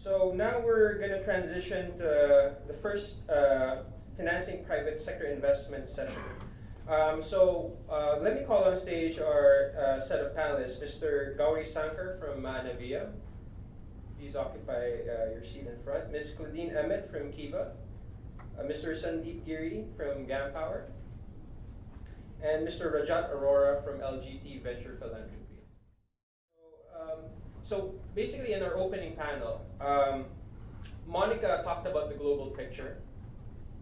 So now we're going to transition to the first financing private sector investment session. Let me call on stage our set of panelists, Mr. Gauri Sankar from Manila. Please occupy your seat in front. Ms. Claudine Emmett from Kiva. Mr. Sandeep Giri from GAM Power. And Mr. Rajat Arora from LGT Venture Philanthropy. So basically in our opening panel, Monica talked about the global picture,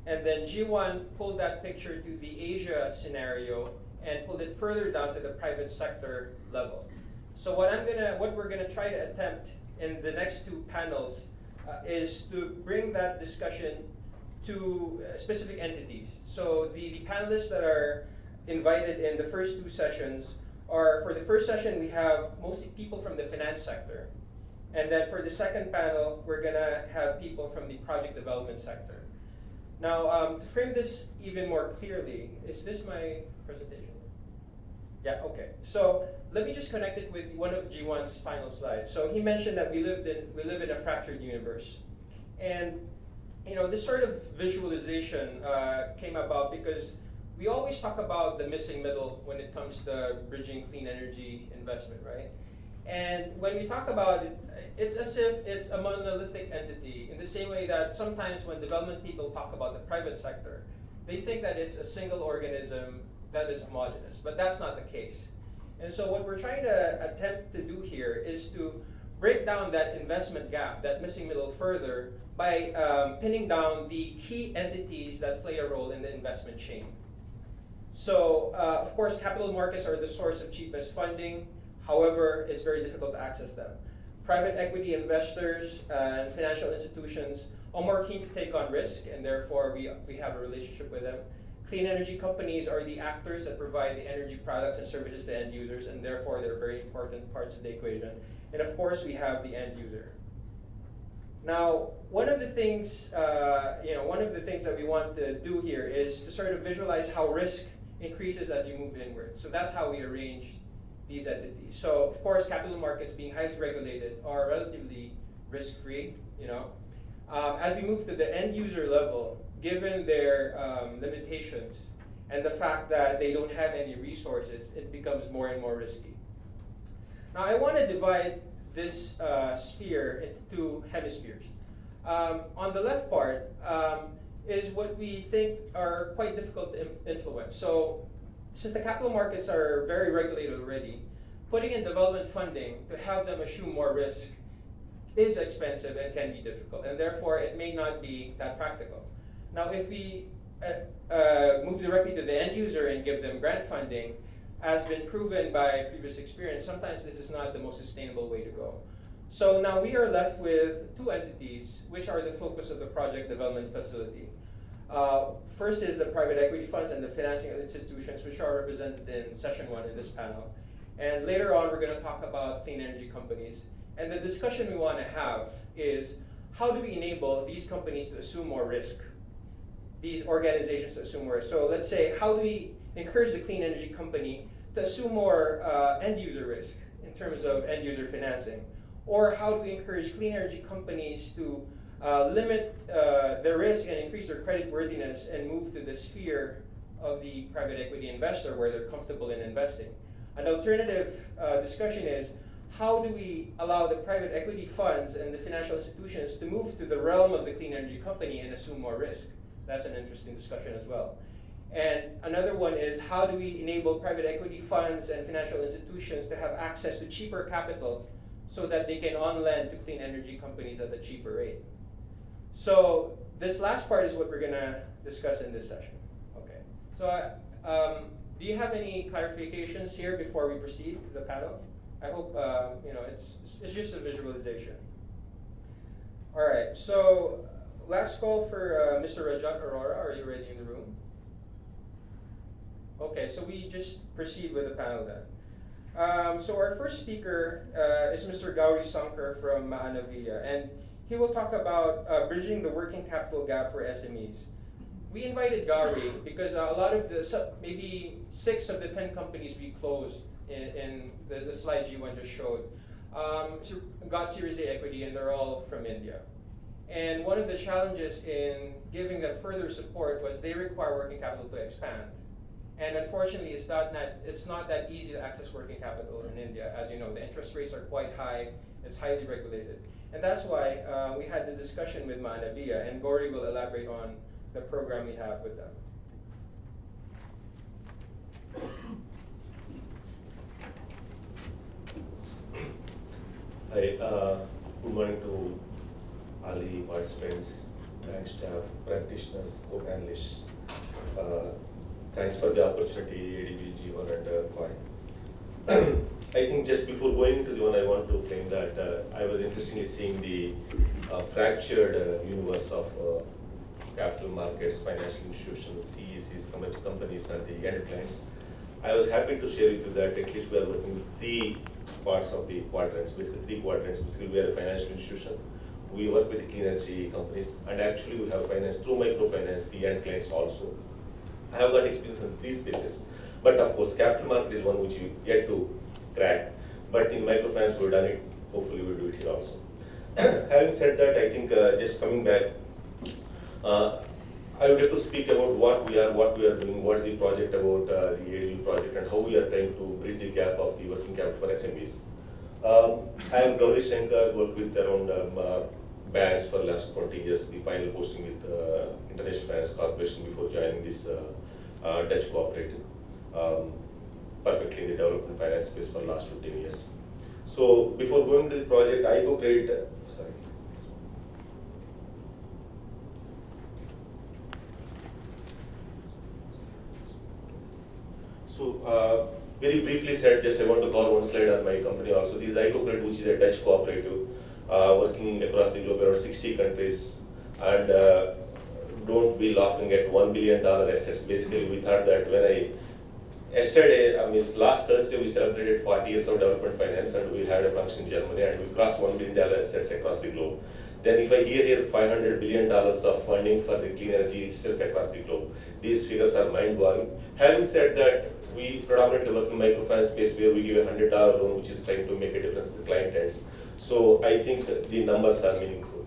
and then Jiwan pulled that picture to the Asia scenario and pulled it further down to the private sector level. So what we're gonna try to attempt in the next two panels is to bring that discussion to specific entities. So the panelists that are invited in the first two sessions are, for the first session, we have mostly people from the finance sector. And then for the second panel, we're gonna have people from the project development sector. Now, to frame this even more clearly, is this my presentation? Yeah, okay. So let me just connect it with one of Jiwan's final slides. So he mentioned that we live in a fractured universe. And this sort of visualization came about because we always talk about the missing middle when it comes to bridging clean energy investment, right? And when we talk about it, it's as if it's a monolithic entity, in the same way that sometimes when development people talk about the private sector, they think that it's a single organism that is homogeneous, but that's not the case. And so what we're trying to attempt to do here is to break down that investment gap, that missing middle, further by pinning down the key entities that play a role in the investment chain. So, of course, capital markets are the source of cheapest funding. However, it's very difficult to access them. Private equity investors and financial institutions are more keen to take on risk, and therefore we have a relationship with them. Clean energy companies are the actors that provide the energy products and services to end users, and therefore they're very important parts of the equation. And of course, we have the end user. Now, one of the things that we want to do here is to sort of visualize how risk increases as you move inward. So that's how we arrange these entities. So of course, capital markets, being highly regulated, are relatively risk-free. As we move to the end user level, given their limitations and the fact that they don't have any resources, it becomes more and more risky. Now, I want to divide this sphere into two hemispheres. On the left part is what we think are quite difficult to influence. So since the capital markets are very regulated already, putting in development funding to have them assume more risk is expensive and can be difficult, and therefore it may not be that practical. Now, if we move directly to the end user and give them grant funding, as been proven by previous experience, sometimes this is not the most sustainable way to go. So now we are left with two entities, which are the focus of the project development facility. First is the private equity funds and the financing institutions, which are represented in session one in this panel. And later on, we're going to talk about clean energy companies. And the discussion we want to have is, how do we enable these companies to assume more risk? These organizations to assume more risk. So let's say, how do we encourage the clean energy company to assume more end user risk in terms of end user financing? Or how do we encourage clean energy companies to limit their risk and increase their credit worthiness and move to the sphere of the private equity investor where they're comfortable in investing? An alternative discussion is, how do we allow the private equity funds and the financial institutions to move to the realm of the clean energy company and assume more risk? That's an interesting discussion as well. And another one is, how do we enable private equity funds and financial institutions to have access to cheaper capital so that they can on-lend to clean energy companies at a cheaper rate? So this last part is what we're going to discuss in this session. Okay. So do you have any clarifications here before we proceed to the panel? I hope it's just a visualization. All right. So last call for Mr. Rajat Arora. Are you ready in the room? Okay. So we just proceed with the panel then. So our first speaker is Mr. Gauri Sankar from Manila, and he will talk about bridging the working capital gap for SMEs. We invited Gauri because a lot of maybe 6 of the 10 companies we closed in the slide G1 just showed got Series A equity, and they're all from India. And one of the challenges in giving them further support was they require working capital to expand. And unfortunately, it's not that easy to access working capital in India. As you know, the interest rates are quite high, it's highly regulated. And that's why we had the discussion with Manavia, and Gauri will elaborate on the program we have with them. Hi, good morning to all the participants, bank staff, practitioners, co-panelists. Thanks for the opportunity, ADB, G1 and Koi. I think just before going into the one, I want to claim that I was interestingly seeing the fractured universe of capital markets, financial institutions, CECs, companies, and the end clients. I was happy to share with you that at least we are working with three parts of the quadrants, basically three quadrants. Basically, we are a financial institution. We work with the clean energy companies, and actually we have finance through microfinance, the end clients also. I have got experience in three spaces, but of course, capital market is one which you yet to crack. But in microfinance, we've done it. Hopefully, we'll do it here also. Having said that, I think just coming back, I would like to speak about what we are doing, what is the project about, the ADB project, and how we are trying to bridge the gap of the working capital for SMEs. I am Gauri Shankar, worked with around banks for the last 20 years, the final posting with International Finance Corporation before joining this Dutch cooperative, perfectly in the development finance space for the last 15 years. So before going to the project, I go create, sorry. So very briefly said, just I want to call one slide on my company also. This is iCooperative, which is a Dutch cooperative working across the globe, around 60 countries. And don't be laughing at $1 billion assets. Basically, we thought that last Thursday we celebrated 40 years of development finance, and we had a function in Germany, and we crossed $1 billion assets across the globe. Then if I hear here $500 billion of funding for the clean energy itself across the globe, these figures are mind-boggling. Having said that, we predominantly work in microfinance space where we give a $100 loan, which is trying to make a difference to the client ends. So I think the numbers are meaningful.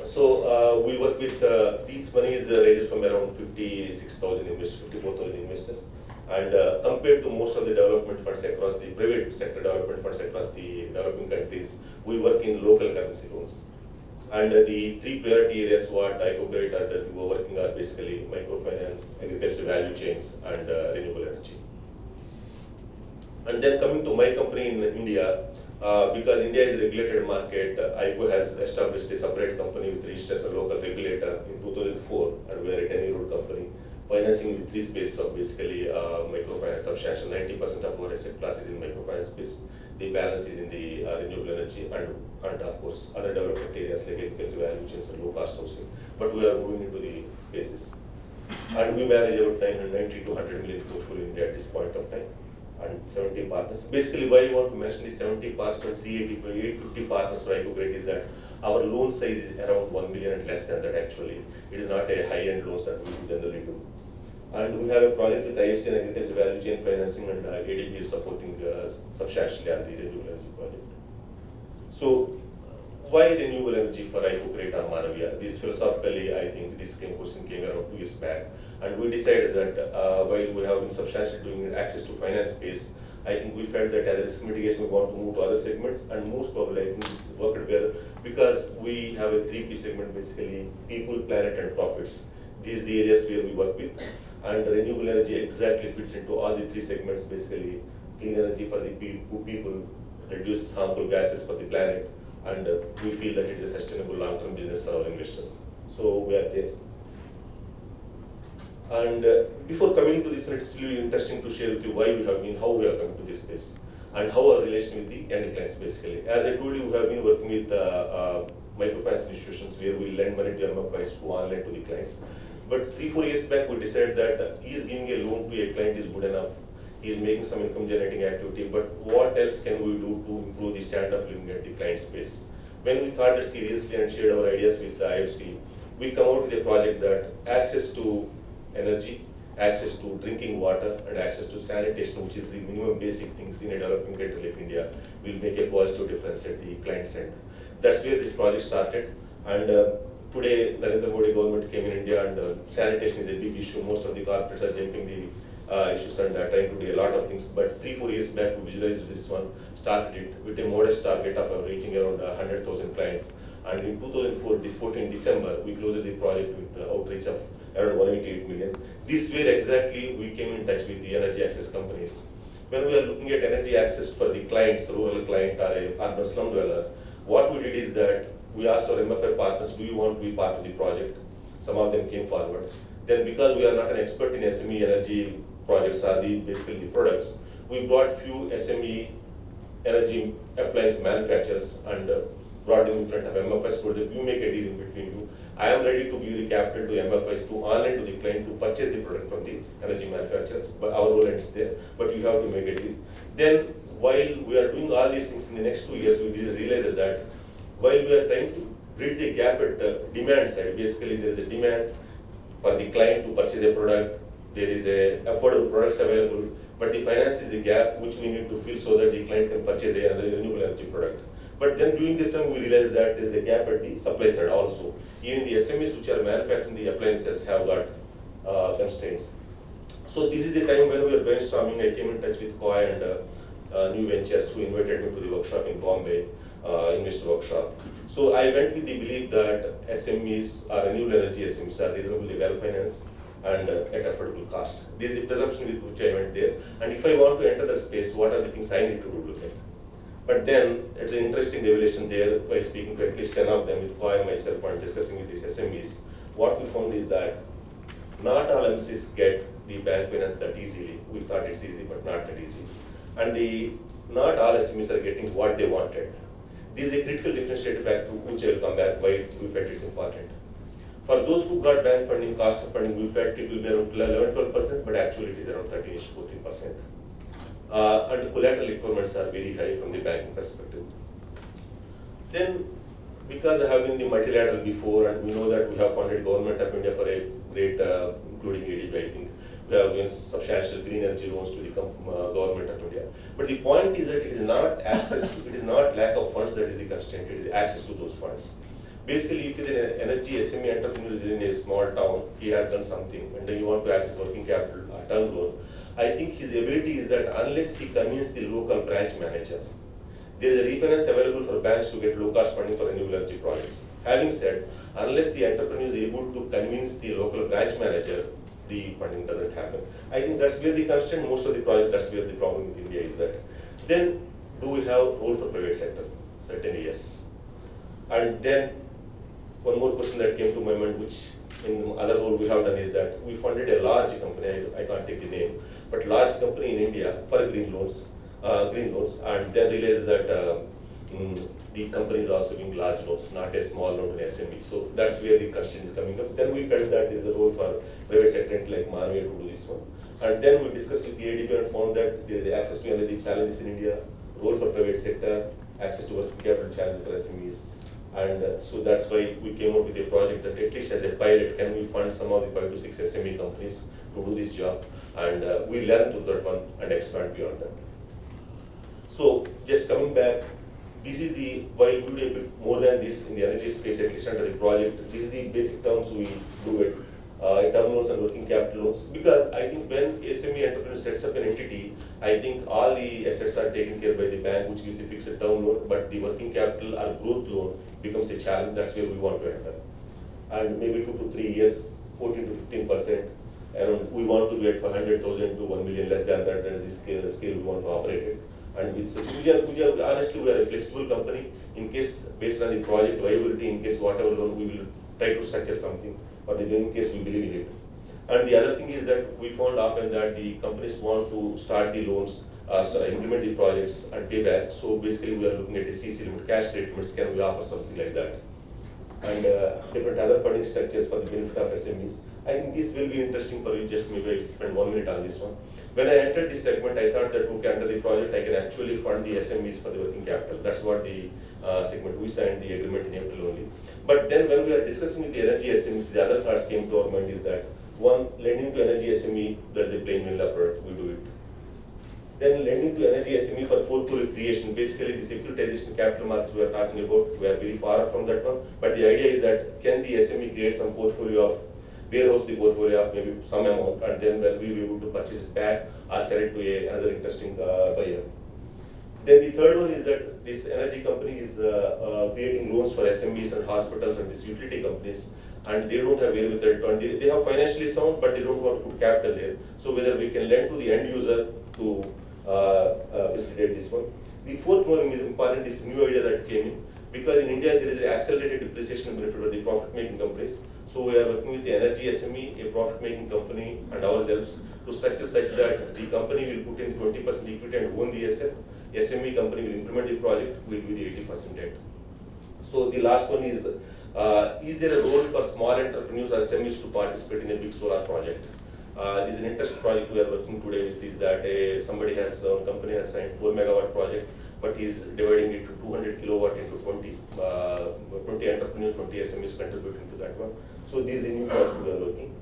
So we work with, these monies raised from around 56,000 investors, 54,000 investors. And compared to most of the development funds across the private sector development funds across the developing countries, we work in local currency loans. And the three priority areas what iCooperative that we are working are basically microfinance, agricultural value chains, and renewable energy. And then coming to my company in India, because India is a regulated market, ICO has established a separate company with registered as a local regulator in 2004, and we are a 10-year-old company, financing in the three spaces of basically microfinance, substantial 90% of our asset classes in microfinance space. The balance is in the renewable energy and of course other development areas like agricultural value chains and low cost housing. But we are moving into the spaces. And we manage about 990 to 100 million portfolio in India at this point of time, and 70 partners. Basically, why I want to mention the 70 partners and 850 partners for iCooperative is that our loan size is around 1 million and less than that actually. It is not a high-end loans that we generally do. And we have a project with IFC and agricultural value chain financing, and ADB is supporting substantially on the renewable energy project. So, why renewable energy for iCooperative or Manavia? This philosophically, I think this question came around 2 years back, and we decided that while we have been substantially doing access to finance space, I think we felt that as a risk mitigation, we want to move to other segments, and most probably I think this worked well because we have a 3P segment, basically people, planet, and profits. These are the areas where we work with. And renewable energy exactly fits into all the three segments, basically clean energy for the people, reduce harmful gases for the planet, and we feel that it is a sustainable long-term business for our investors. So we are there. And before coming to this, it's really interesting to share with you why we have been, how we have come to this space, and how our relation with the end clients basically. As I told you, we have been working with microfinance institutions where we lend money to MFIs to lend to the clients. But 3-4 years back, we decided that is giving a loan to a client is good enough. He's making some income generating activity, but what else can we do to improve the standard of living at the client space? When we thought it seriously and shared our ideas with the IFC, we come out with a project that access to energy, access to drinking water and access to sanitation, which is the minimum basic things in a developing country like India, will make a positive difference at the client's end. That's where this project started. And today, Narendra Modi government came in India, and sanitation is a big issue. Most of the corporates are jumping the issues and trying to do a lot of things. But 3-4 years back, we visualized this one, started it with a modest target of reaching around 100,000 clients. And in 2014 December, we closed the project with outreach of around 188 million. This way exactly we came in touch with the energy access companies. When we are looking at energy access for the clients, rural client or a urban slum dweller, what we did is that we asked our MFI partners, do you want to be part of the project? Some of them came forward. Then because we are not an expert in SME energy projects or basically the products, we brought few SME energy appliance manufacturers and brought them in front of MFIs, told them, you make a deal in between you. I am ready to give the capital to MFIs to online to the client to purchase the product from the energy manufacturer, but our role ends there, but you have to make a deal. Then while we are doing all these things in the next 2 years, we realized that while we are trying to bridge the gap at the demand side, basically there is a demand for the client to purchase a product, there is a affordable products available, but the finance is the gap which we need to fill so that the client can purchase a renewable energy product. But then during the time we realized that there is a gap at the supply side also. Even the SMEs which are manufacturing the appliances have got constraints. So this is the time when we were brainstorming. I came in touch with Koi and New Ventures, who invited me to the workshop in Bombay, investor workshop. So I went with the belief that SMEs or renewable energy SMEs are reasonably well financed and at affordable cost. This is the presumption with which I went there. And if I want to enter that space, what are the things I need to do with it? But then it's an interesting revelation there by speaking to at least 10 of them with Koi, myself, and discussing with these SMEs. What we found is that not all MCs get the bank finance that easily. We thought it's easy, but not that easy. And not all SMEs are getting what they wanted. This is a critical differentiator back to which I will come back, why we felt it's important. For those who got bank funding, cost of funding, we felt it will be around 11-12%, but actually it is around 13-14%. And the collateral requirements are very high from the banking perspective. Then, because I have been the multilateral before, and we know that we have funded Government of India for a rate, including ADB, I think. We have given substantial green energy loans to the Government of India. But the point is that it is not access, it is not lack of funds that is the constraint, it is access to those funds. Basically, if an energy SME entrepreneur is in a small town, he has done something, and then you want to access working capital, term loan, I think his ability is that unless he convinces the local branch manager, there is a refinance available for banks to get low-cost funding for renewable energy projects. Having said, unless the entrepreneur is able to convince the local branch manager, the funding doesn't happen. I think that's where the constraint, most of the projects, that's where the problem with India is that. Then, do we have role for private sector? Certainly yes. And then, one more question that came to my mind, which in other role we have done, is that we funded a large company, I can't take the name, but large company in India for green loans, and then realized that the company is also giving large loans, not a small loan to an SME. So that's where the constraint is coming up. Then we felt that there is a role for private sector like Manila to do this one. And then we discussed with the ADB and found that there is access to energy challenges in India, role for private sector, access to working capital challenges for SMEs. And so that's why we came up with a project that at least as a pilot, can we fund some of the 5 to 6 SME companies to do this job, and we learn to that one and expand beyond that. So just coming back, this is the, while we do a bit more than this in the energy space, at least under the project, this is the basic terms we do it. Term loans and working capital loans, because I think when SME entrepreneur sets up an entity, I think all the assets are taken care by the bank, which gives the fixed term loan, but the working capital or growth loan becomes a challenge. That's where we want to enter. And maybe 2 to 3 years, 14 to 15%, and we want to get for 100,000 to 1 million, less than that. That is the scale we want to operate it. And with honestly, we are a flexible company. In case, based on the project viability, in case whatever loan, we will try to structure something. But in case we believe in it. And the other thing is that we found often that the companies want to start the loans, implement the projects and pay back. So basically we are looking at a CC limit, cash credit limits, can we offer something like that? And different other funding structures for the benefit of SMEs. I think this will be interesting for you, just maybe I'll spend 1 minute on this one. When I entered this segment, I thought that okay, under the project I can actually fund the SMEs for the working capital. That's what the segment, we signed the agreement in April only. But then when we are discussing with the energy SMEs, the other thoughts came to our mind is that One, lending to energy SME, that's a plain vanilla product, we do it. Then lending to energy SME for portfolio creation, basically the securitization capital markets we are talking about, we are very far from that one. But the idea is that can the SME create some portfolio of, warehouse the portfolio of maybe some amount, and then we'll be able to purchase it back or sell it to another interesting buyer. Then the third one is that this energy company is creating loans for SMEs and hospitals and these utility companies, and they don't have wherewithal. They have financially sound, but they don't want to put capital there. So whether we can lend to the end user to facilitate this one. The fourth one is important, is new idea that came in, because in India there is an accelerated depreciation benefit of the profit-making companies. So we are working with the energy SME, a profit-making company, and ourselves to structure such that the company will put in 20% equity and own the asset. SME company will implement the project, will be the 80% debt. So the last one is there a role for small entrepreneurs or SMEs to participate in a big solar project? This is an interesting project we are working today with, is that a company has signed 4 megawatt project, but is dividing it to 200 kilowatt into 20 entrepreneurs, 20 SMEs contributing to that one. So this is the new project we are working.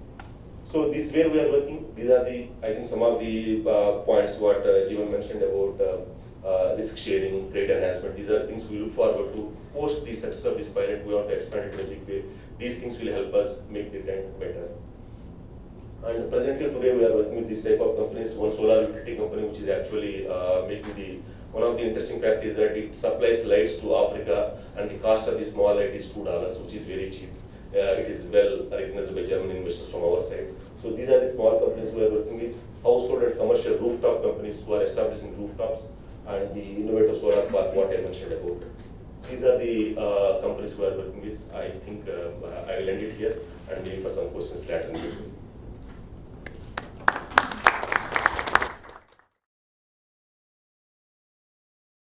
So this way we are working. These are I think some of the points what Jeevan mentioned about risk sharing, trade enhancement. These are things we look forward to. Post the success of this pilot, we want to expand it in a big way. These things will help us make the trend better. And presently today we are working with this type of companies. One solar utility company which is actually making one of the interesting fact is that it supplies lights to Africa, and the cost of the small light is $2, which is very cheap. It is well recognized by German investors from our side. So these are the small companies we are working with. Household and commercial rooftop companies who are establishing rooftops, and the innovative solar park what I mentioned about. These are the companies we are working with. I think I will end it here and wait for some questions later.